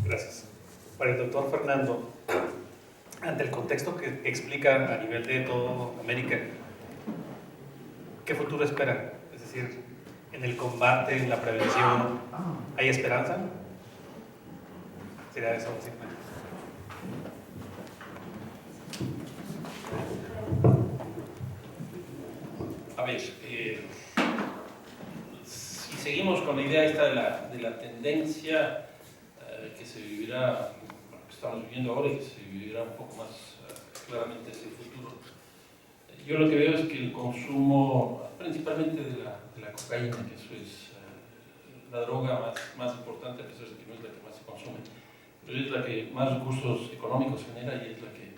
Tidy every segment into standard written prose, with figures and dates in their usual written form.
Gracias. Para el doctor Fernando, ante el contexto que explica a nivel de toda América, ¿qué futuro espera? Es decir, en el combate, en la prevención, ¿hay esperanza? Sería eso, básicamente. A ver, si seguimos con la idea esta de la tendencia que se vivirá, bueno, que estamos viviendo ahora y que se vivirá un poco más claramente hacia el futuro, yo lo que veo es que el consumo, principalmente de la cocaína, que eso es la droga más importante, a pesar de que no es la que más se consume, pero es la que más recursos económicos genera y es la que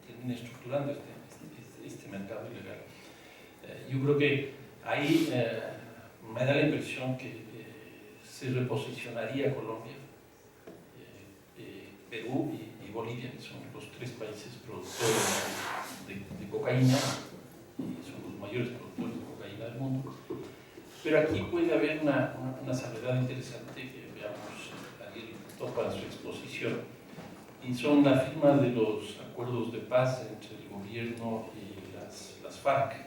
termina estructurando este mercado ilegal. Yo creo que ahí me da la impresión que se reposicionaría Colombia, Perú y Bolivia, que son los tres países productores de cocaína y son los mayores productores de cocaína del mundo. Pero aquí puede haber una salvedad interesante que veamos ahí topa su exposición, y son la firma de los acuerdos de paz entre el gobierno y las FARC.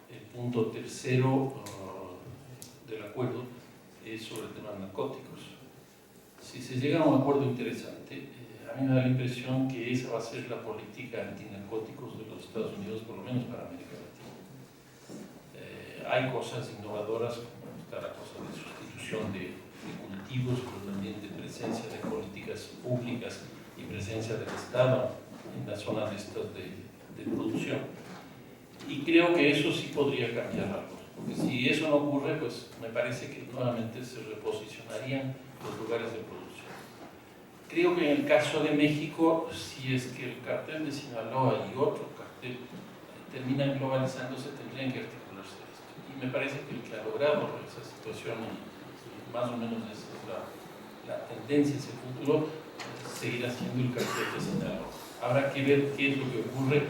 El punto tercero del acuerdo es sobre el tema de narcóticos. Si se llega a un acuerdo interesante, a mí me da la impresión que esa va a ser la política antinarcóticos de los Estados Unidos, por lo menos para América Latina. Hay cosas innovadoras, como está la cosa de sustitución de cultivos, pero también de presencia de políticas públicas y presencia del Estado en las zonas de producción. Y creo que eso sí podría cambiar algo, porque si eso no ocurre, pues me parece que nuevamente se reposicionarían los lugares de producción. Creo que en el caso de México, si es que el cartel de Sinaloa y otro cartel terminan globalizándose, tendrían que articularse esto. Y me parece que el que ha logrado esa situación, y más o menos esa es la tendencia hacia el futuro, seguirá siendo el cartel de Sinaloa. Habrá que ver qué es lo que ocurre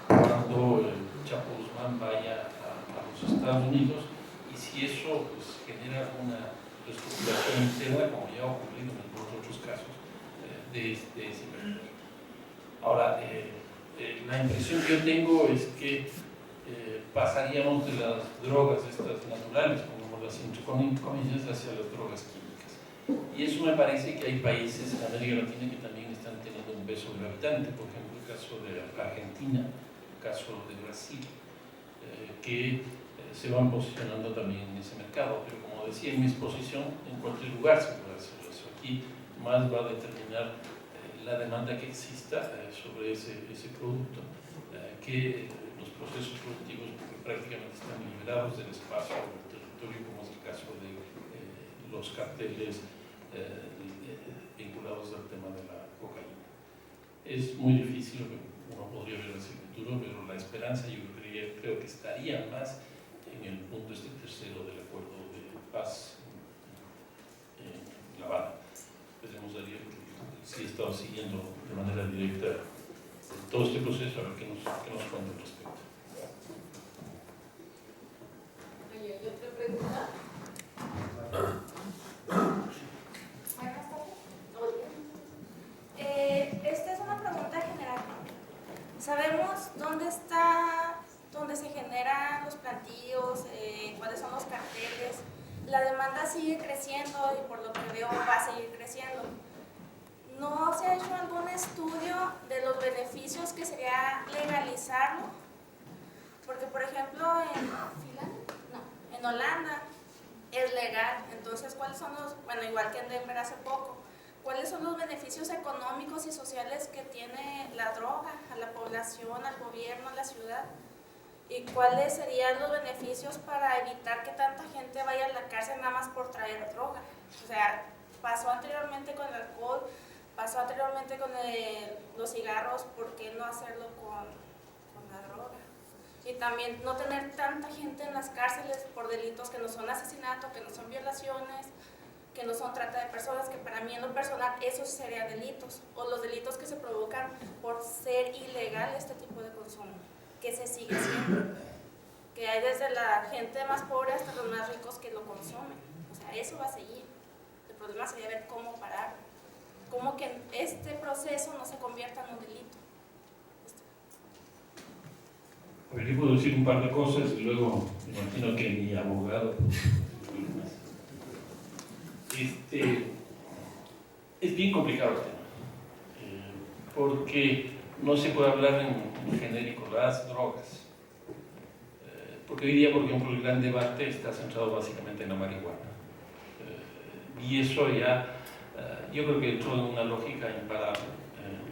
cuando el Chapo Guzmán vaya a los Estados Unidos y si eso pues, genera una reestructuración interna, como ya ha ocurrido en algunos otros casos de ese mercado. Ahora, la impresión que yo tengo es que pasaríamos de las drogas estas naturales, como las entre comillas, hacia las drogas químicas. Y eso me parece que hay países en América Latina que también están teniendo un peso gravitante, por ejemplo el caso de Argentina, el caso de Brasil, que se van posicionando también en ese mercado. Pero como decía en mi exposición, en cualquier lugar se puede hacer eso. Aquí más va a determinar la demanda que exista sobre ese producto, que los procesos productivos prácticamente están liberados del espacio del territorio, como es el caso de los carteles vinculados al tema de la cocaína. Es muy difícil lo que uno podría ver hacia el futuro, pero la esperanza yo creo que estaría más en el punto tercero del acuerdo de paz en La Habana. Veremos a ver si he estado siguiendo de manera directa todo este proceso, a ver qué nos cuenta al respecto. ¿Hay otra pregunta? Buenas tardes. Esta es una pregunta general. ¿Sabemos dónde se generan los plantíos, cuáles son los carteles? La demanda sigue creciendo y por lo que veo va a seguir creciendo. ¿No se ha hecho algún estudio de los beneficios que sería legalizarlo? Porque, por ejemplo, en Holanda es legal. Entonces, ¿cuáles son bueno, igual que en Denver hace poco, cuáles son los beneficios económicos y sociales que tiene la droga a la población, al gobierno, a la ciudad? ¿Y cuáles serían los beneficios para evitar que tanta gente vaya a la cárcel nada más por traer droga? O sea, pasó anteriormente con el alcohol, pasó anteriormente con los cigarros, ¿por qué no hacerlo con la droga? Y también no tener tanta gente en las cárceles por delitos que no son asesinato, que no son violaciones, que no son trata de personas, que para mí en lo personal esos serían delitos, o los delitos que se provocan por ser ilegal este tipo de consumo, que se sigue haciendo, que hay desde la gente más pobre hasta los más ricos que lo consumen. O sea, eso va a seguir. El problema sería ver cómo parar. cómo que este proceso no se convierta en un delito. A ver, yo puedo decir un par de cosas y luego me imagino que mi abogado. Es bien complicado el tema, porque no se puede hablar en genérico, las drogas. Porque hoy día, por ejemplo, el gran debate está centrado básicamente en la marihuana. Y eso ya, yo creo que entró en una lógica imparable.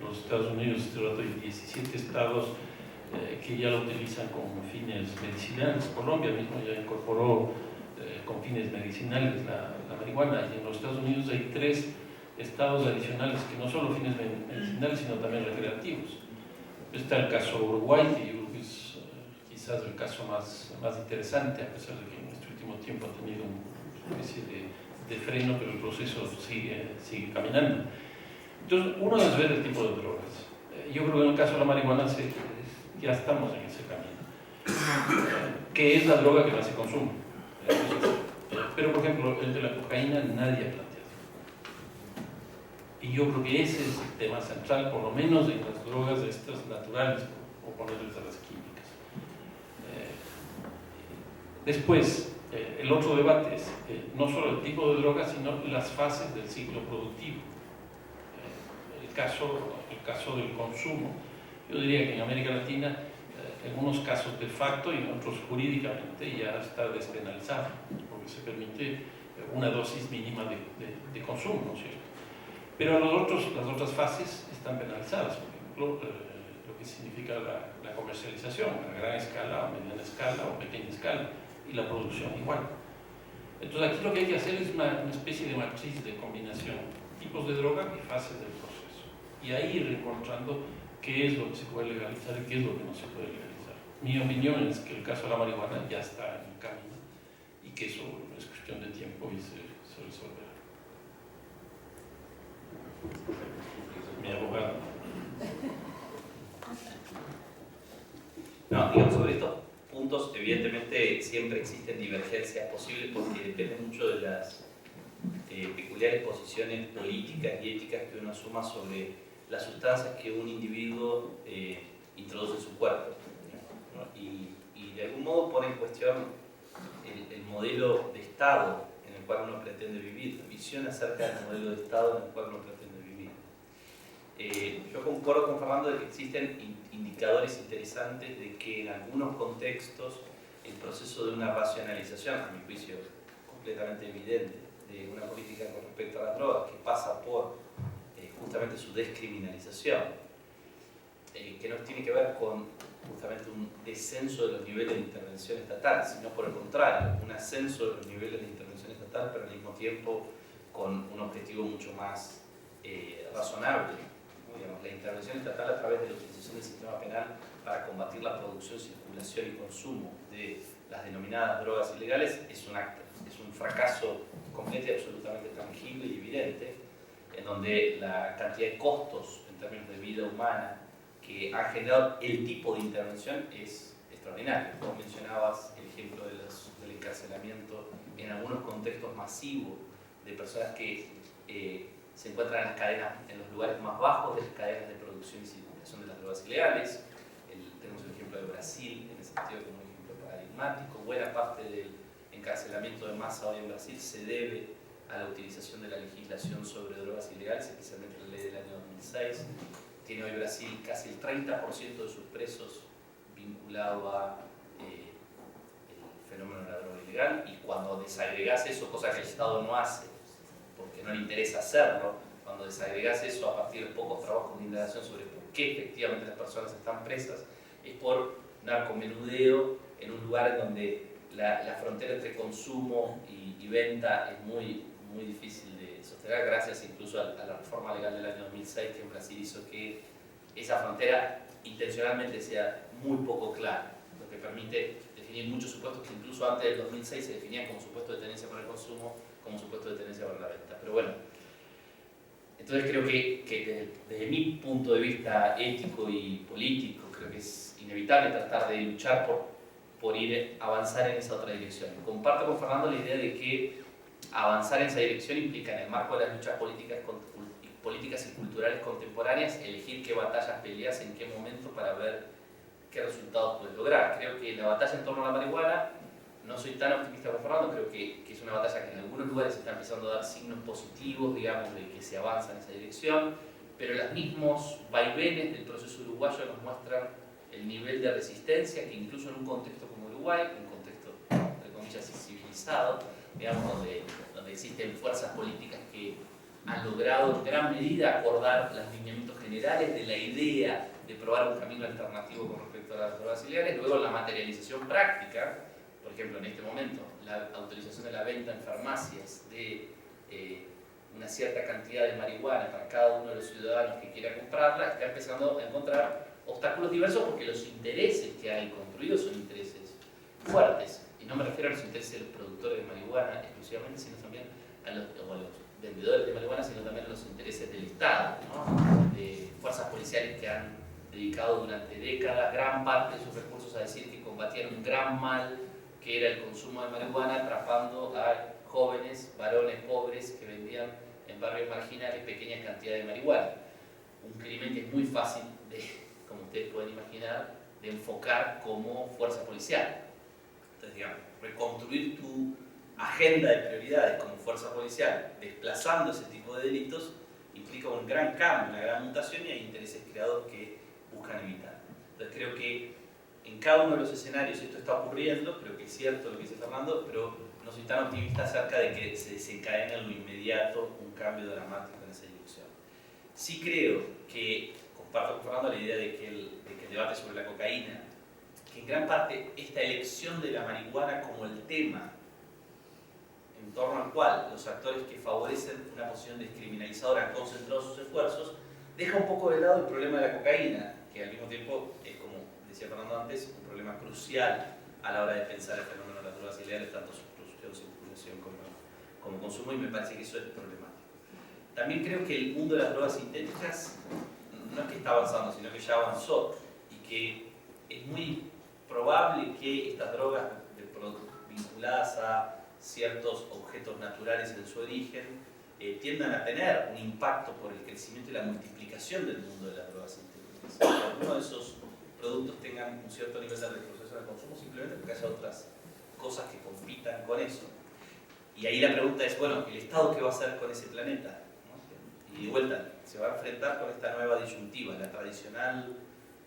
Los Estados Unidos, hay 17 estados que ya lo utilizan con fines medicinales. Colombia mismo ya incorporó con fines medicinales la marihuana, y en los Estados Unidos hay 3 estados adicionales que no solo fines medicinales, sino también recreativos. Está el caso Uruguay, que yo creo que es quizás el caso más interesante, a pesar de que en este último tiempo ha tenido una especie de freno, pero el proceso sigue caminando. Entonces, uno debe ver el tipo de drogas. Yo creo que en el caso de la marihuana ya estamos en ese camino. ¿Qué es la droga que más se consume? Pero, por ejemplo, el de la cocaína nadie ha planteado. Y yo creo que ese es el tema central, por lo menos en las drogas estas naturales, o ponerles a las químicas. Después, el otro debate es no solo el tipo de droga, sino las fases del ciclo productivo. El caso del consumo. Yo diría que en América Latina, en algunos casos de facto y en otros jurídicamente ya está despenalizado, porque se permite una dosis mínima de consumo, ¿no es cierto? Pero las otras fases están penalizadas, por ejemplo, lo que significa la comercialización a gran escala, a mediana escala o pequeña escala, y la producción igual. Entonces aquí lo que hay que hacer es una especie de matriz de combinación, tipos de droga y fases del proceso, y ahí ir encontrando qué es lo que se puede legalizar y qué es lo que no se puede legalizar. Mi opinión es que el caso de la marihuana ya está en el camino y que eso es cuestión de tiempo y se resolverá. Mi abogado. No, digamos, sobre estos puntos, evidentemente siempre existen divergencias posibles porque depende mucho de las peculiares posiciones políticas y éticas que uno asuma sobre las sustancias que un individuo introduce en su cuerpo, ¿no? Y de algún modo pone en cuestión el modelo de Estado en el cual uno pretende vivir, la visión acerca del modelo de Estado en el cual uno pretende vivir. Yo concuerdo con Fernando de que existen indicadores interesantes de que en algunos contextos el proceso de una racionalización, a mi juicio completamente evidente, de una política con respecto a las drogas que pasa por justamente su descriminalización, que no tiene que ver con justamente un descenso de los niveles de intervención estatal, sino por el contrario, un ascenso de los niveles de intervención estatal, pero al mismo tiempo con un objetivo mucho más razonable. Digamos, la intervención estatal a través de la utilización del sistema penal para combatir la producción, circulación y consumo de las denominadas drogas ilegales es un fracaso completo y absolutamente tangible y evidente, en donde la cantidad de costos en términos de vida humana que ha generado el tipo de intervención es extraordinario. Vos mencionabas el ejemplo del encarcelamiento en algunos contextos masivos de personas que se encuentran en las cadenas, en los lugares más bajos de las cadenas de producción y circulación de las drogas ilegales. Tenemos el ejemplo de Brasil, en ese sentido, como un ejemplo paradigmático. Buena parte del encarcelamiento de masa hoy en Brasil se debe a la utilización de la legislación sobre drogas ilegales, especialmente la ley del año 2006. Tiene hoy Brasil casi el 30% de sus presos vinculado a el fenómeno de la droga ilegal, y cuando desagregás eso, cosa que el Estado no hace, porque no le interesa hacerlo, cuando desagregás eso a partir de pocos trabajos de indagación sobre por qué efectivamente las personas están presas, es por narcomenudeo en un lugar en donde la frontera entre consumo y venta es muy difícil de sostener, gracias incluso a la reforma legal del año 2006 que en Brasil hizo que esa frontera intencionalmente sea muy poco clara, lo que permite definir muchos supuestos que incluso antes del 2006 se definían como supuesto de tenencia para el consumo, como supuesto de tenencia para la venta. Pero bueno, entonces creo que desde mi punto de vista ético y político, creo que es inevitable tratar de luchar por avanzar en esa otra dirección. Comparto con Fernando la idea de que avanzar en esa dirección implica, en el marco de las luchas políticas políticas y culturales contemporáneas, elegir qué batallas peleas en qué momento para ver qué resultados puedes lograr. Creo que la batalla en torno a la marihuana, no soy tan optimista como Fernando, creo que es una batalla que en algunos lugares está empezando a dar signos positivos, digamos, de que se avanza en esa dirección, pero los mismos vaivenes del proceso uruguayo nos muestran el nivel de resistencia que incluso en un contexto como Uruguay, un contexto, entre comillas, civilizado, digamos, donde existen fuerzas políticas que han logrado en gran medida acordar los lineamientos generales de la idea de probar un camino alternativo con respecto a las drogas ilegales, luego la materialización práctica, por ejemplo, en este momento, la autorización de la venta en farmacias de una cierta cantidad de marihuana para cada uno de los ciudadanos que quiera comprarla, está empezando a encontrar obstáculos diversos porque los intereses que hay construidos son intereses fuertes. Y no me refiero a los intereses de los productores de marihuana exclusivamente, sino también a los vendedores de marihuana, sino también a los intereses del Estado, ¿no? De fuerzas policiales que han dedicado durante décadas gran parte de sus recursos a decir que combatían un gran mal que era el consumo de marihuana, atrapando a jóvenes, varones pobres que vendían en barrios marginales pequeñas cantidades de marihuana. Un crimen que es muy fácil de, como ustedes pueden imaginar, de enfocar como fuerza policial. Entonces, digamos, reconstruir tu agenda de prioridades como fuerza policial, desplazando ese tipo de delitos, implica un gran cambio, una gran mutación y hay intereses creados que buscan evitar. Entonces creo que en cada uno de los escenarios esto está ocurriendo, creo que es cierto lo que dice Fernando, pero no soy tan optimista acerca de que se desencadene en lo inmediato un cambio dramático en esa dirección. Sí creo que, comparto con Fernando la idea de que el debate sobre la cocaína, que en gran parte esta elección de la marihuana como el tema en torno al cual los actores que favorecen una posición descriminalizadora han concentrado sus esfuerzos, deja un poco de lado el problema de la cocaína, que al mismo tiempo es, como decía Fernando antes, un problema crucial a la hora de pensar el fenómeno de las drogas ilegales, tanto su producción, circulación como consumo, y me parece que eso es problemático. También creo que el mundo de las drogas sintéticas no es que está avanzando, sino que ya avanzó, y que es muy probable que estas drogas vinculadas a ciertos objetos naturales en su origen tiendan a tener un impacto por el crecimiento y la multiplicación del mundo de las drogas sintéticas. Que algunos de esos productos tengan un cierto nivel de retroceso al consumo simplemente porque haya otras cosas que compitan con eso. Y ahí la pregunta es, bueno, ¿el Estado qué va a hacer con ese planeta? ¿No? Y de vuelta, se va a enfrentar con esta nueva disyuntiva, la tradicional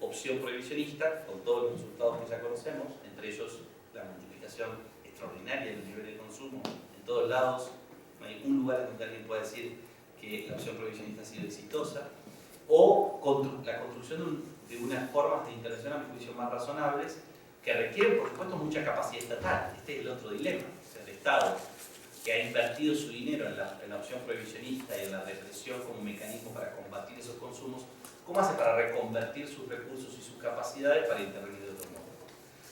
opción prohibicionista, con todos los resultados que ya conocemos, entre ellos la multiplicación extraordinaria del nivel de consumo en todos lados. No hay un lugar en donde alguien pueda decir que la opción prohibicionista ha sido exitosa, o la construcción de unas formas de intervención a mi juicio más razonables que requieren, por supuesto, mucha capacidad estatal. Este es el otro dilema. O sea, el Estado, que ha invertido su dinero en la opción prohibicionista y en la represión como mecanismo para combatir esos consumos, ¿cómo hace para reconvertir sus recursos y sus capacidades para intervenir de otro modo?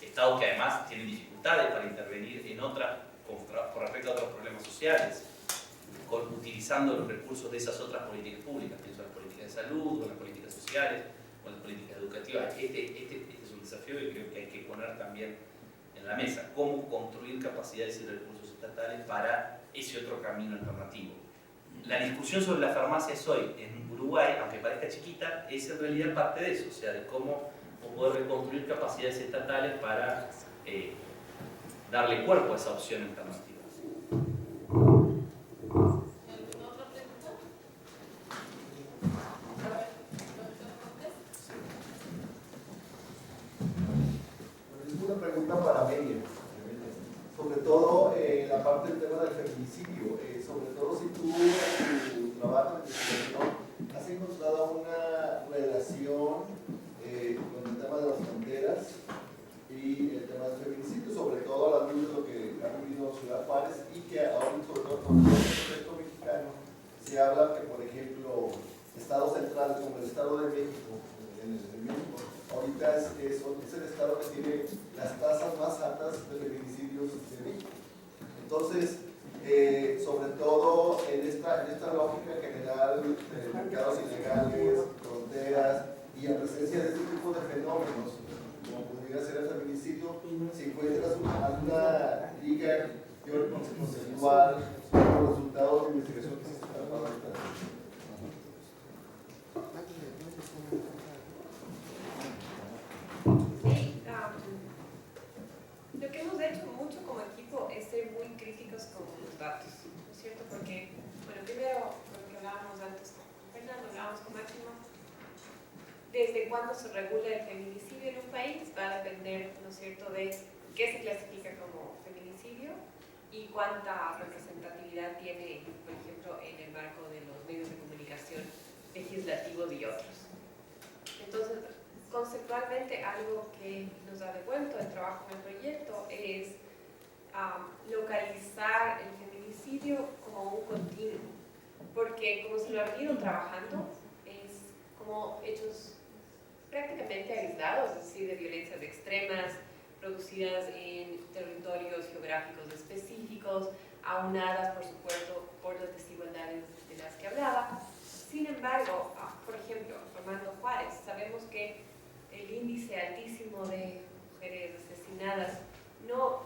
Estado que además tiene dificultades para intervenir en otras, con respecto a otros problemas sociales, utilizando los recursos de esas otras políticas públicas, pienso en las políticas de salud, o en las políticas sociales, o en las políticas educativas. Este es un desafío que creo que hay que poner también en la mesa. Cómo construir capacidades y recursos estatales para ese otro camino alternativo. La discusión sobre las farmacias hoy en Uruguay, aunque parezca chiquita, es en realidad parte de eso, o sea, de cómo poder reconstruir capacidades estatales para darle cuerpo a esa opción alternativa. ¿Alguna otra pregunta? Es una pregunta para Amelia, sobre todo la parte del tema del feminicidio, sobre todo si tú en tu trabajo de investigación has encontrado una relación con el tema de las fronteras y el tema del feminicidio, sobre todo a la luz de lo que ha vivido Ciudad Juárez y que ahora, sobre todo con el contexto mexicano, se habla que, por ejemplo, estados centrales como el Estado de México, ahorita es el estado que tiene las tasas más altas de feminicidios de México. Entonces, sobre todo en esta lógica general de mercados ilegales, fronteras y en presencia de este tipo de fenómenos, como podría ser el feminicidio, si encuentras alguna liga conceptual como resultado de investigación que se está trabajando. de cuándo se regula el feminicidio en un país va a depender, ¿no es cierto?, de qué se clasifica como feminicidio y cuánta representatividad tiene, por ejemplo, en el marco de los medios de comunicación legislativos y otros. Entonces, conceptualmente, algo que nos ha devuelto el trabajo en el proyecto es localizar el feminicidio como un continuo, porque como se lo ha venido trabajando, es como hechos prácticamente aislados, es decir, de violencias extremas, producidas en territorios geográficos específicos, aunadas, por supuesto, por las desigualdades de las que hablaba. Sin embargo, por ejemplo, Armando Juárez, sabemos que el índice altísimo de mujeres asesinadas no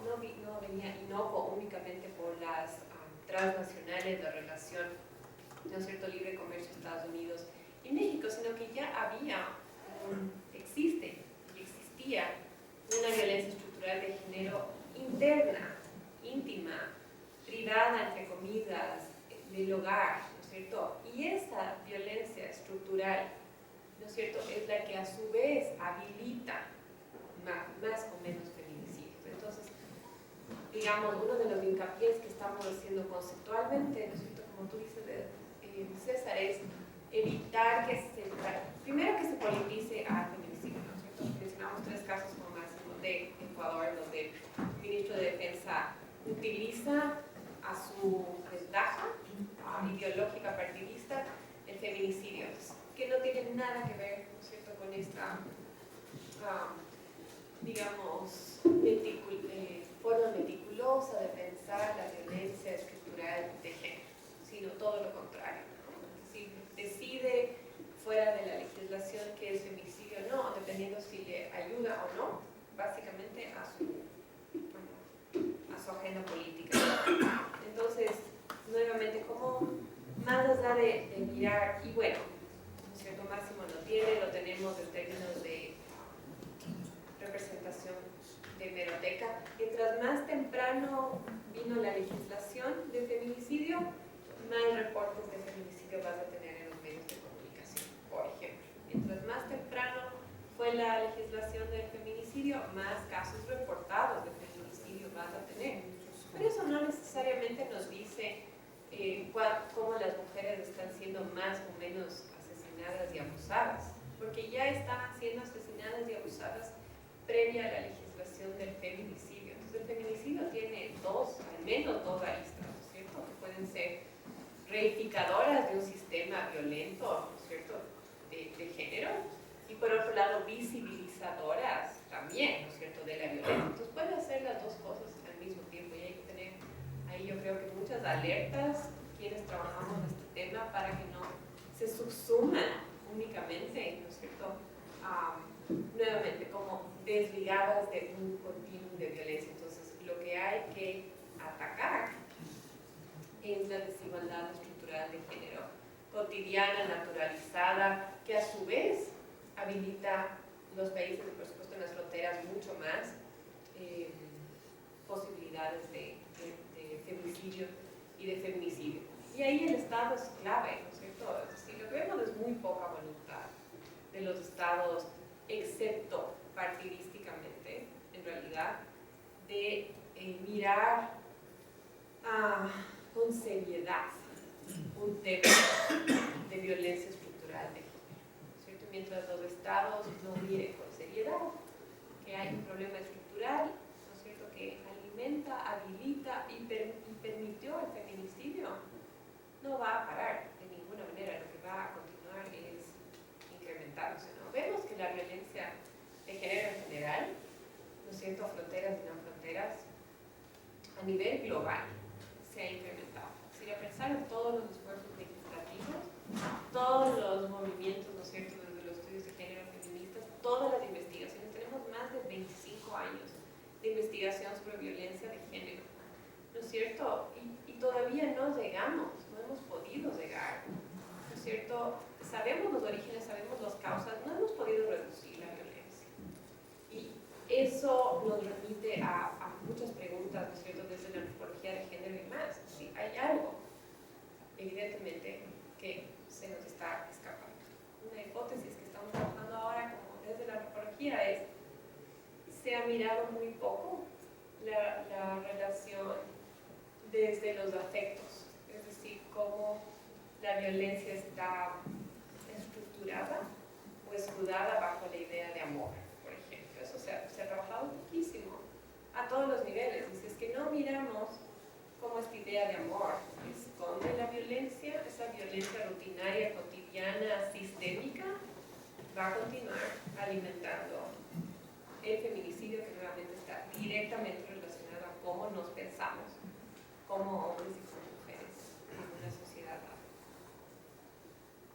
venía inocuo únicamente por las transnacionales de relación, ¿no es cierto?, libre comercio Estados Unidos y México, sino que ya existe y existía una violencia estructural de género interna, íntima, privada, entre comillas, del hogar, ¿no es cierto? Y esa violencia estructural, ¿no es cierto?, es la que a su vez habilita más o menos feminicidios. Entonces, digamos, uno de los hincapiés que estamos haciendo conceptualmente, ¿no es cierto?, como tú dices, César, es evitar primero que se politice al feminicidio, ¿no es cierto? Mencionamos 3 casos como máximo de Ecuador, donde el ministro de Defensa utiliza a su ventaja ideológica partidista el feminicidio, que no tiene nada que ver, ¿no es cierto?, con esta, digamos, forma meticulosa de pensar la violencia estructural de género, sino todo lo contrario, ¿no? Es decir, decide fuera de la legislación qué es femicidio o no, dependiendo si le ayuda o no, básicamente a su agenda política. Entonces, nuevamente, como más allá de mirar, y bueno, ¿no es cierto?, Máximo lo tiene, lo tenemos en términos de representación de hemeroteca. Mientras más temprano vino la legislación de feminicidio, más reportes de feminicidio vas a tener en los medios de comunicación, por ejemplo. Mientras más temprano fue la legislación del feminicidio, más casos reportados de feminicidio vas a tener. Pero eso no necesariamente nos dice cómo las mujeres están siendo más o menos asesinadas y abusadas, porque ya están siendo asesinadas y abusadas previa a la legislación del feminicidio. Entonces el feminicidio tiene al menos dos aristas, ¿no es cierto?, que pueden ser reificadoras de un sistema violento, ¿no es cierto?, de género, y por otro lado visibilizadoras también, ¿no es cierto?, de la violencia. Entonces puede hacer las dos cosas al mismo tiempo, y hay que tener ahí, yo creo que muchas alertas quienes trabajamos en este tema para que no se subsuman únicamente, ¿no es cierto?, nuevamente como desligadas de un continuum de violencia. Entonces lo que hay que atacar es la desigualdad estructural de género cotidiana, naturalizada, que a su vez habilita los países, y por supuesto en las fronteras, mucho más posibilidades de feminicidio y de feminicidio. Y ahí el Estado es clave, ¿no es cierto? Es decir, lo que vemos es muy poca voluntad de los Estados, excepto partidísticamente, en realidad, de mirar con seriedad un tema de violencia estructural de género, ¿cierto? Mientras los Estados no miren con seriedad que hay un problema estructural, ¿no es cierto?, que alimenta, habilita y permitió el feminicidio, no va a parar de ninguna manera. Lo que va a continuar es incrementándose, ¿no? Vemos que la violencia de género en general, ¿no es cierto?, fronteras y no fronteras, a nivel global se ha incrementado. Si a pensar en todos los esfuerzos legislativos, todos los movimientos, ¿no es cierto?, desde los estudios de género feministas, todas las investigaciones, tenemos más de 25 años de investigación sobre violencia de género, ¿no es cierto?, y todavía no llegamos, no hemos podido llegar, ¿no es cierto?, sabemos los orígenes, sabemos las causas, no hemos podido reducir la violencia. Y eso nos remite a muchas preguntas, ¿no es cierto?, desde la antropología de género y más. ¿Sí? Hay algo, evidentemente, que se nos está escapando. Una hipótesis que estamos trabajando ahora mirado muy poco la relación desde los afectos, es decir, cómo la violencia está estructurada o escudada bajo la idea de amor, por ejemplo. Eso se ha trabajado muchísimo a todos los niveles. Y si es que no miramos cómo esta idea de amor esconde la violencia, esa violencia rutinaria, cotidiana, sistémica, va a continuar alimentando el feminicidio, que nuevamente está directamente relacionado a cómo nos pensamos como hombres y como mujeres en una sociedad.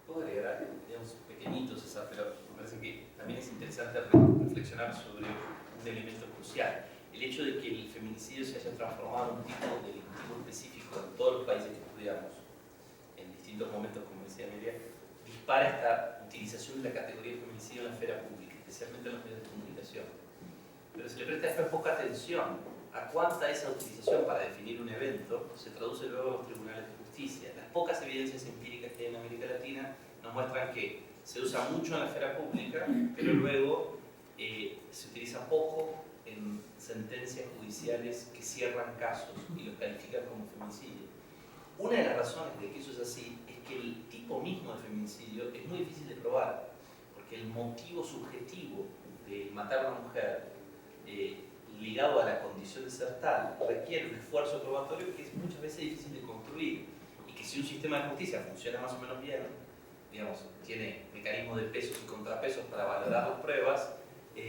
Puedo agregar, digamos, pequeñitos, César, pero me parece que también es interesante reflexionar sobre un elemento crucial. El hecho de que el feminicidio se haya transformado en un tipo delictivo específico en todos los países que estudiamos, en distintos momentos, como decía Amelia, dispara esta utilización de la categoría de feminicidio en la esfera pública, especialmente en los medios de comunicación. Pero se le presta después poca atención a cuánta esa utilización para definir un evento se traduce luego en los tribunales de justicia. Las pocas evidencias empíricas que hay en América Latina nos muestran que se usa mucho en la esfera pública, pero luego se utiliza poco en sentencias judiciales que cierran casos y los califican como feminicidio. Una de las razones de que eso es así es que el tipo mismo de feminicidio es muy difícil de probar, porque el motivo subjetivo de matar a una mujer ligado a la condición de ser tal requiere un esfuerzo probatorio que es muchas veces difícil de construir, y que si un sistema de justicia funciona más o menos bien, digamos, tiene mecanismos de pesos y contrapesos para valorar las pruebas, no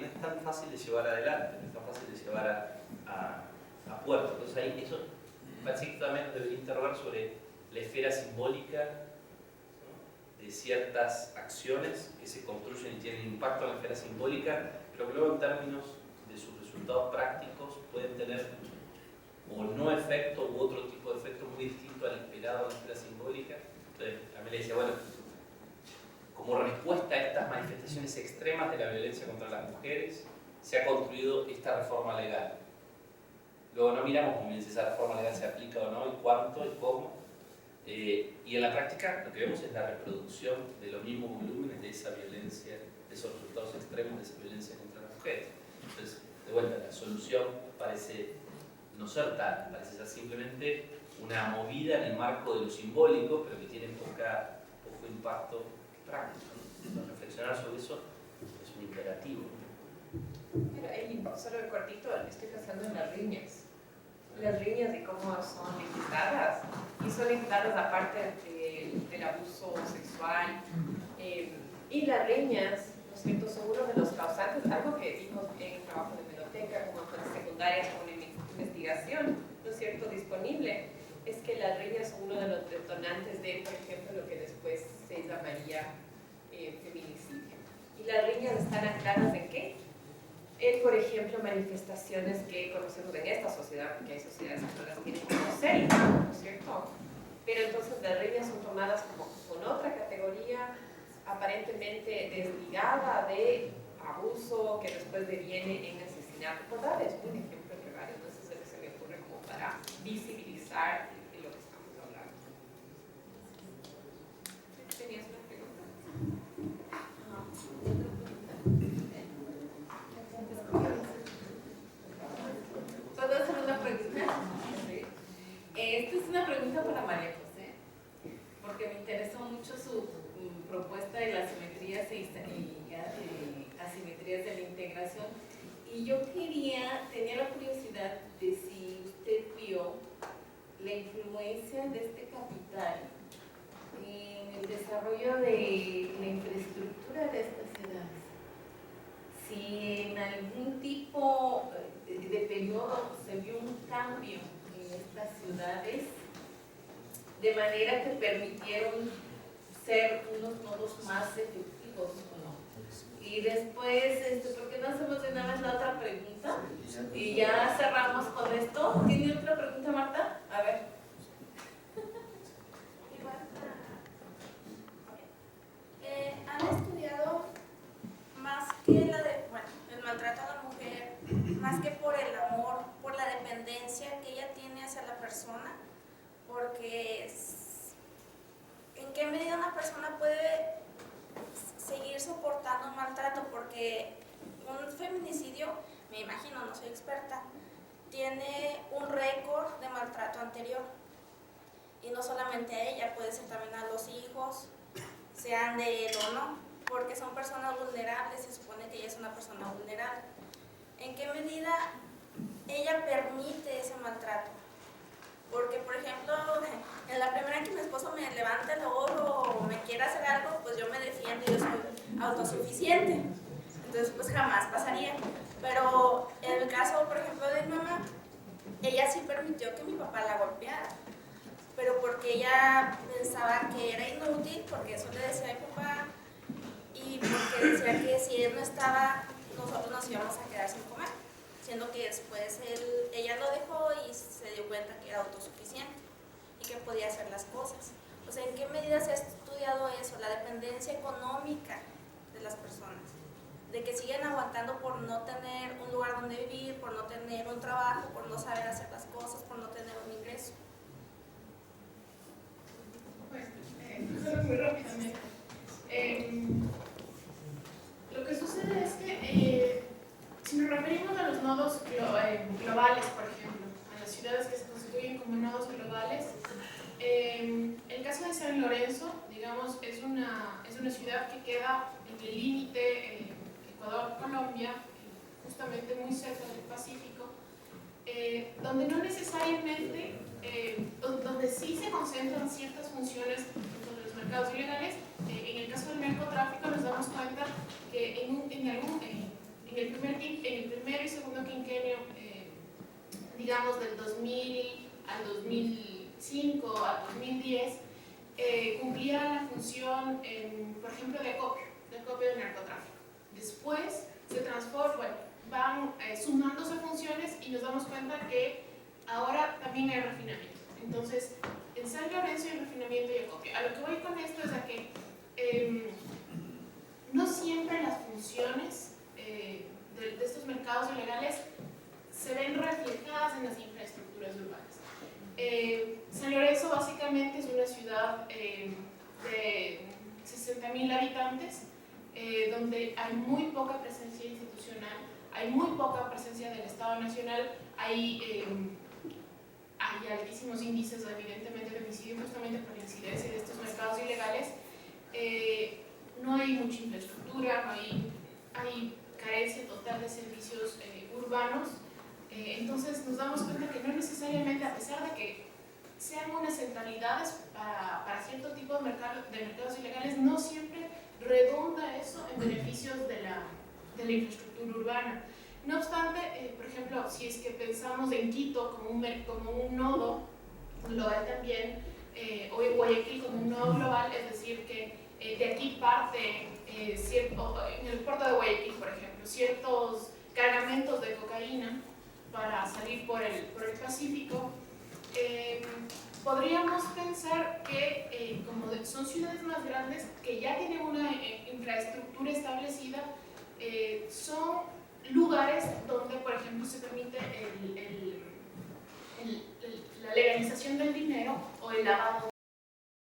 es tan fácil de llevar adelante, no es tan fácil de llevar a puerto. Entonces ahí eso parece que también nos debería interrogar sobre la esfera simbólica, ¿no?, de ciertas acciones que se construyen y tienen impacto en la esfera simbólica, pero que luego en términos de sus resultados prácticos pueden tener o no efecto u otro tipo de efecto muy distinto al esperado en la esfera simbólica. Entonces, Amelia decía, bueno, como respuesta a estas manifestaciones extremas de la violencia contra las mujeres, se ha construido esta reforma legal. Luego no miramos muy bien si esa reforma legal se aplica o no, y cuánto y cómo. Y en la práctica lo que vemos es la reproducción de los mismos volúmenes de esa violencia, de esos resultados extremos de esa violencia contra las mujeres. Entonces, de vuelta, la solución parece no ser tal, parece ser simplemente una movida en el marco de lo simbólico, pero que tiene poco impacto práctico, ¿no? Reflexionar sobre eso es un imperativo. Pero ahí, solo el cortito, estoy pensando en las riñas. Las riñas y cómo son imputadas, y son imputadas aparte del abuso sexual. Y las riñas, ¿no es cierto?, son uno de los causantes, algo que vimos en el trabajo de Meloteca, como en secundarias, como en investigación, ¿no es cierto?, disponible, es que las riñas son uno de los detonantes de, por ejemplo, lo que después se llamaría feminicidio. ¿Y las riñas están ancladas en qué? Por ejemplo, manifestaciones que conocemos en esta sociedad, porque hay sociedades que no las tienen como selva, ¿no es cierto? Pero entonces las riñas son tomadas como con otra categoría, aparentemente desligada de abuso, que después deviene en asesinato. Por darles un ejemplo entre varios, no sé si se me ocurre como para visibilizar de lo que estamos hablando. ¿Tenías una pregunta? ¿Puedo hacer una pregunta? Sí. Esta es una pregunta para María José, porque me interesó mucho su propuesta de las simetrías y asimetrías de la integración. Y yo tenía la curiosidad de si usted vio la influencia de este capital en el desarrollo de la infraestructura de estas ciudades. Si en algún tipo de periodo se vio un cambio en estas ciudades, de manera que permitieron ser unos nodos más efectivos o no. Y después, ¿por qué no hacemos de una vez la otra pregunta? Y ya cerramos con esto. ¿Tiene otra pregunta, Marta? A ver. ¿Han estudiado más que el maltrato a la mujer, más que por el amor, por la dependencia que ella tiene hacia la persona? Porque ¿en qué medida una persona puede seguir soportando un maltrato? Porque un feminicidio me imagino, no soy experta, tiene un récord de maltrato anterior. Y no solamente a ella, puede ser también a los hijos, sean de él o no, porque son personas vulnerables, se supone que ella es una persona vulnerable. ¿En qué medida ella permite ese maltrato? Porque, por ejemplo, en la primera que mi esposo me levanta el oro o me quiere hacer algo, pues yo me defiendo y yo soy autosuficiente. Entonces, pues jamás pasaría. Pero en el caso, por ejemplo, de mi mamá, ella sí permitió que mi papá la golpeara. Pero porque ella pensaba que era inútil, porque eso le decía a mi papá, y porque decía que si él no estaba, nosotros nos íbamos a quedar sin comer, siendo que después ella lo dejó y se dio cuenta que era autosuficiente y que podía hacer las cosas. O sea, ¿en qué medida se ha estudiado eso? La dependencia económica de las personas, de que siguen aguantando por no tener un lugar donde vivir, por no tener un trabajo, por no saber hacer las cosas, por no tener un ingreso. Bueno, muy rápidamente. Lo que sucede es que si nos referimos a los nodos globales, por ejemplo, a las ciudades que se constituyen como nodos globales, el caso de San Lorenzo, digamos, es una ciudad que queda en el límite Ecuador-Colombia, justamente muy cerca del Pacífico, donde no necesariamente, donde sí se concentran ciertas funciones de los mercados ilegales. En el caso del narcotráfico nos damos cuenta que en el primer y segundo quinquenio, digamos del 2000 al 2005 al 2010, cumplía la función, por ejemplo, de acopio del narcotráfico. Después se transforma, bueno, van sumándose funciones y nos damos cuenta que ahora también hay refinamiento. Entonces, en San Lorenzo hay refinamiento y acopio. A lo que voy con esto es a que no siempre las funciones de estos mercados ilegales se ven reflejadas en las infraestructuras urbanas. San Lorenzo básicamente es una ciudad de 60.000 habitantes, donde hay muy poca presencia institucional, hay muy poca presencia del Estado Nacional, hay altísimos índices evidentemente de homicidio justamente por la incidencia de estos mercados ilegales. No hay mucha infraestructura, hay carencia total de servicios urbanos. Entonces nos damos cuenta que no necesariamente, a pesar de que sean unas centralidades para cierto tipo de mercados ilegales, no siempre redunda eso en beneficios de la infraestructura urbana. No obstante, por ejemplo, si es que pensamos en Quito como un nodo global también, o en Guayaquil como un nodo global, es decir, que de aquí parte, en el puerto de Guayaquil, por ejemplo, ciertos cargamentos de cocaína para salir por el Pacífico, podríamos pensar que como son ciudades más grandes que ya tienen una infraestructura establecida, son lugares donde, por ejemplo, se permite la legalización del dinero o el lavado